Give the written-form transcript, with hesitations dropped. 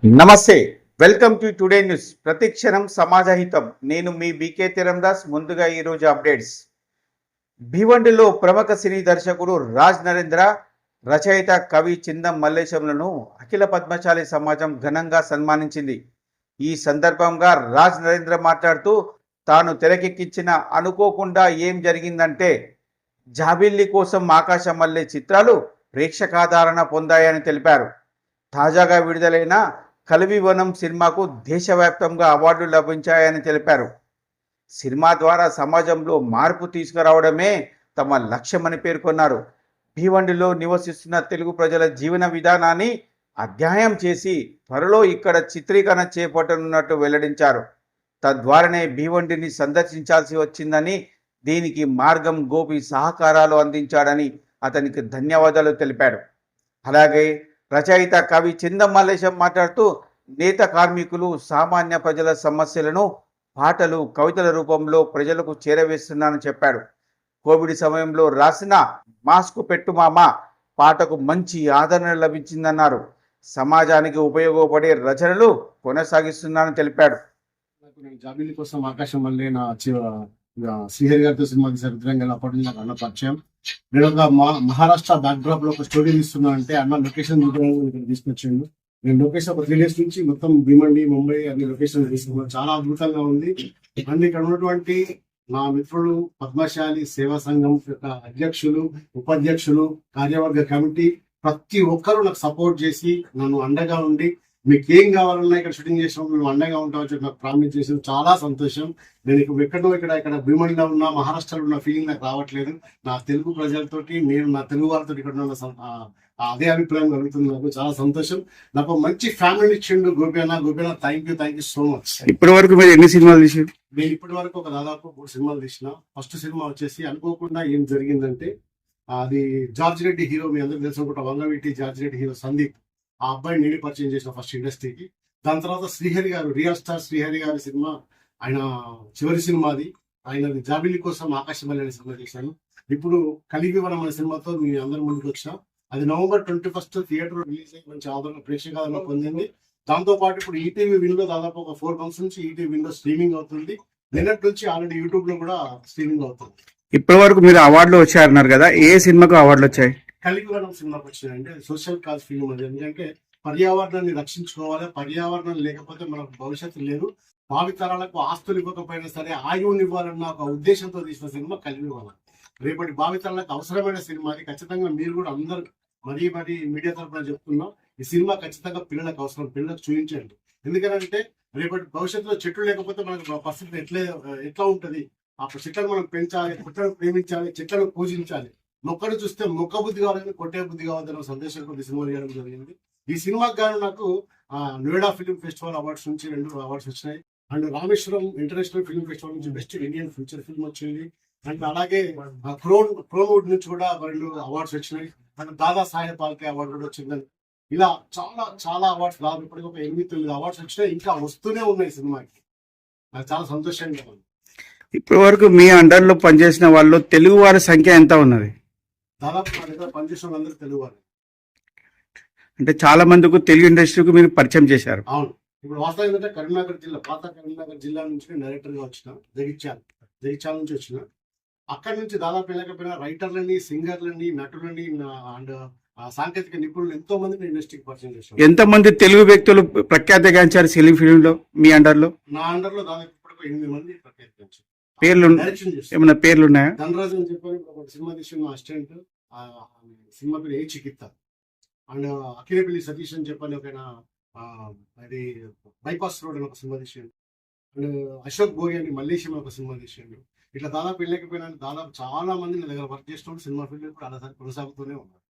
నమస్తే, welcome to today news. ప్రతిక్షణం సమాజహితం. నేను మీ బీకే తిరందాస్. ముందుగా ఈరోజు అప్డేట్స్. భివండిలో ప్రముఖ సినీ దర్శకుడు రాజ్ నరేంద్ర, రచయిత కవి చిందం మల్లేశంలను అఖిల పద్మశాలి సమాజం ఘనంగా సన్మానించింది. ఈ సందర్భంగా రాజ్ నరేంద్ర మాట్లాడుతూ, తాను తెరకెక్కించిన అనుకోకుండా ఏం జరిగిందంటే జాబిల్లి కోసం ఆకాశం మల్లె చిత్రాలు ప్రేక్షకాదరణ పొందాయని తెలిపారు. తాజాగా విడుదలైన కలివివనం సినిమాకు దేశవ్యాప్తంగా అవార్డులు లభించాయని తెలిపారు. సినిమా ద్వారా సమాజంలో మార్పు తీసుకురావడమే తమ లక్ష్యమని పేర్కొన్నారు. భీవండిలో నివసిస్తున్న తెలుగు ప్రజల జీవన విధానాన్ని అధ్యయనం చేసి త్వరలో ఇక్కడ చిత్రీకరణ చేపట్టనున్నట్టు వెల్లడించారు. తద్వారానే భీవండిని సందర్శించాల్సి వచ్చిందని, దీనికి మార్గం గోపి సహకారాలు అందించాడని అతనికి ధన్యవాదాలు తెలిపాడు. అలాగే రచయిత కవి చిందం మల్లేశం మాట్లాడుతూ, నేత కార్మికులు, సామాన్య ప్రజల సమస్యలను పాటలు, కవితల రూపంలో ప్రజలకు చేరవేస్తున్నానని చెప్పాడు. కోవిడ్ సమయంలో రాసిన మాస్క్ పెట్టు మామ పాటకు మంచి ఆదరణ లభించిందన్నారు. సమాజానికి ఉపయోగపడే రచనలు కొనసాగిస్తున్నానని తెలిపాడు. జాబిల్లి కోసం ఆకాశం వల్లే నా శ్రీహరి గారితో సినిమా తీశారు. అప్పటి నుంచి నాకు అన్న పరిచయం. నేను ఒక మహారాష్ట్ర బ్యాక్ డ్రాప్ లో ఒక స్టోరీ తీస్తున్నా అంటే అన్న లొకేషన్ ఇక్కడ తీసుకొచ్చిండు. నేను లొకేషన్ ఒక 3 days నుంచి మొత్తం భీమండి, ముంబై అన్ని లొకేషన్ తీసుకున్నాను. చాలా అద్భుతంగా ఉంది. అండ్ ఇక్కడ ఉన్నటువంటి నా మిత్రులు, పద్మశాలి సేవా సంఘం యొక్క అధ్యక్షులు, ఉపాధ్యక్షులు, కార్యవర్గ కమిటీ ప్రతి ఒక్కరూ నాకు సపోర్ట్ చేసి నన్ను అండగా ఉండి, మీకు ఏం కావాలన్నా ఇక్కడ షూటింగ్ చేసినప్పుడు మేము అండగా ఉంటామని చెప్పి నాకు ప్రామిస్ చేసారు. చాలా సంతోషం. నేను ఇక్కడ భీమండిలో ఉన్న, మహారాష్ట్రలో ఉన్న ఫీలింగ్ నాకు రావట్లేదు. నా తెలుగు ప్రజలతోటి, నేను నా తెలుగు వాళ్ళతో ఇక్కడ ఉన్న అదే అభిప్రాయం కలుగుతుంది. నాకు చాలా సంతోషం. నాకు మంచి ఫ్యామిలీ ఇచ్చిండు Gopi thank you so much. ఇప్పటి వరకు మీరు ఎన్ని సినిమాలు తీసారు? నేను ఇప్పటి వరకు ఒక దాదాపు 3 సినిమాలు తీసిన. ఫస్ట్ సినిమా వచ్చేసి అనుకోకుండా ఏం జరిగిందంటే, అది జార్జ్ రెడ్డి హీరో, మీ అందరికి తెలిసిన కూడా వంగవీటి జార్జ్ రెడ్డి హీరో సందీప్, ఆ అబ్బాయిని నేను పరిచయం చేసిన ఫస్ట్ ఇండస్ట్రీకి. దాని తర్వాత శ్రీహరి గారు, రియల్ స్టార్ శ్రీహరి గారి సినిమా, ఆయన చివరి సినిమాది. ఆయనది జాబిల్లి కోసం ఆకాశం అనే సినిమా చేశాను. ఇప్పుడు కలివివనం అనే సినిమాతో మీ అందరి ముందుకు వచ్చిన. అది November 21 థియేటర్ రిలీజ్ అయ్యి మంచి ఆదరణ, ప్రేక్షకాదరణ పొందింది. దాంతో పాటు ఇప్పుడు ఈటీవీ విన్లో దాదాపు ఒక 4 months నుంచి ఈటీవీ విన్లో స్ట్రీమింగ్ అవుతుంది. నిన్నటి నుంచి ఆల్రెడీ యూట్యూబ్ లో కూడా స్ట్రీమింగ్ అవుతుంది. ఇప్పటి వరకు మీరు అవార్డులు వచ్చారన్నారు కదా, ఏ సినిమాకు అవార్డులు వచ్చాయి? కలివివనం సినిమాకి వచ్చినాయంటే సోషల్ కాజ్ ఫిల్మ్. అది ఎందుకంటే పర్యావరణాన్ని రక్షించుకోవాలి, పర్యావరణం లేకపోతే మనకు భవిష్యత్తు లేదు, భావితరాలకు ఆస్తులు ఇవ్వకపోయినా సరే ఆయువుని ఇవ్వాలన్న ఒక ఉద్దేశంతో తీసిన సినిమా కలివివనం. రేపటి భావితరాలకు అవసరమైన సినిమా. అది ఖచ్చితంగా మీరు కూడా అందరు మరీ మీడియా తరఫున చెప్తున్నాం, ఈ సినిమా ఖచ్చితంగా పిల్లలకు అవసరం, పిల్లలకు చూపించండి. ఎందుకంటే రేపటి భవిష్యత్తులో చెట్లు లేకపోతే మనకు పరిస్థితి ఎట్లా ఉంటది. ఆ చెట్లను మనం పెంచాలి, చెట్లను ప్రేమించాలి, చెట్లను పూజించాలి. మొక్కను చూస్తే మొక్క బుద్ధి కావాలని కొట్టే బుద్ధి కావాలన్న సందేశం కొద్ది సినిమా చేయడం జరిగింది. ఈ సినిమాకి గాను నాకు నోయిడా ఫిల్మ్ ఫెస్టివల్ అవార్డ్స్ నుంచి 2 awards వచ్చినాయి. And Rameswaram international film festival నుంచి బెస్ట్ ఇండియన్ ఫ్యూచర్ ఫిల్మ్ వచ్చింది. అండ్ అలాగే క్రోన్వుడ్ నుంచి కూడా 2 awards వచ్చినాయి. అండ్ దాదా సాహెబ్ పాల్కే అవార్డు కూడా వచ్చిందని, ఇలా చాలా చాలా అవార్డ్స్, దాదాపు ఇప్పటికి ఒక 8-9 awards వచ్చినాయి. ఇంకా వస్తూనే ఉన్నాయి సినిమాకి. నాకు చాలా సంతోషంగా ఉంది. ఇప్పటి వరకు మీ అండర్లో పనిచేసిన వాళ్ళు తెలుగు వారి సంఖ్య ఎంత ఉన్నది? దాదాపు నా దగ్గర పనిచేసిన వాళ్ళందరూ తెలుగు వారు. అంటే చాలా మందికి తెలుగు ఇండస్ట్రీకి మీరు పరిచయం చేశారు. అవును. ఇప్పుడు వాస్తవం ఏంటంటే కరీంనగర్ జిల్లా, పాత కరీంనగర్ జిల్లా నుంచి డైరెక్టర్ గా వచ్చిన, జగిత్యాల నుంచి వచ్చిన. అక్కడి నుంచి దాదాపు లేకపోయినా రైటర్లని, సింగర్లని, నటులని అండ్ సాంకేతిక నిపుణులు ఎంతో మంది ఇండస్ట్రీకి పరిచయం చేశారు. ఎంతమంది తెలుగు వ్యక్తులు ప్రఖ్యాతిగాంచారు సినీ ఫిల్మ్ లో మీ అండర్లో? నా అండర్లో దాదాపు ఇప్పటికి 8 మంది ప్రఖ్యాతిగాంచారు. పేర్లు ఏమైనా పేర్లు ఉన్నాయా? ధనరాజు అని చెప్పని ఒక సినిమా తీసిన అసిస్టెంట్, సినిమా పేరు ఏ చికిత్స. అండ్ అఖిలపల్లి సతీష్ అని చెప్పని ఒక అది బైపాస్ రోడ్ అని ఒక సినిమా తీసిండు. అండ్ అశోక్ బోగి అని మల్లేశం ఒక సినిమా తీసిండు. ఇట్లా దాదాపు వెళ్ళకపోయినా దాదాపు చాలా మంది నా దగ్గర వర్క్ చేసిన సినిమా ఫీల్డ్ కూడా అలా కొనసాగుతూనే ఉన్నారు.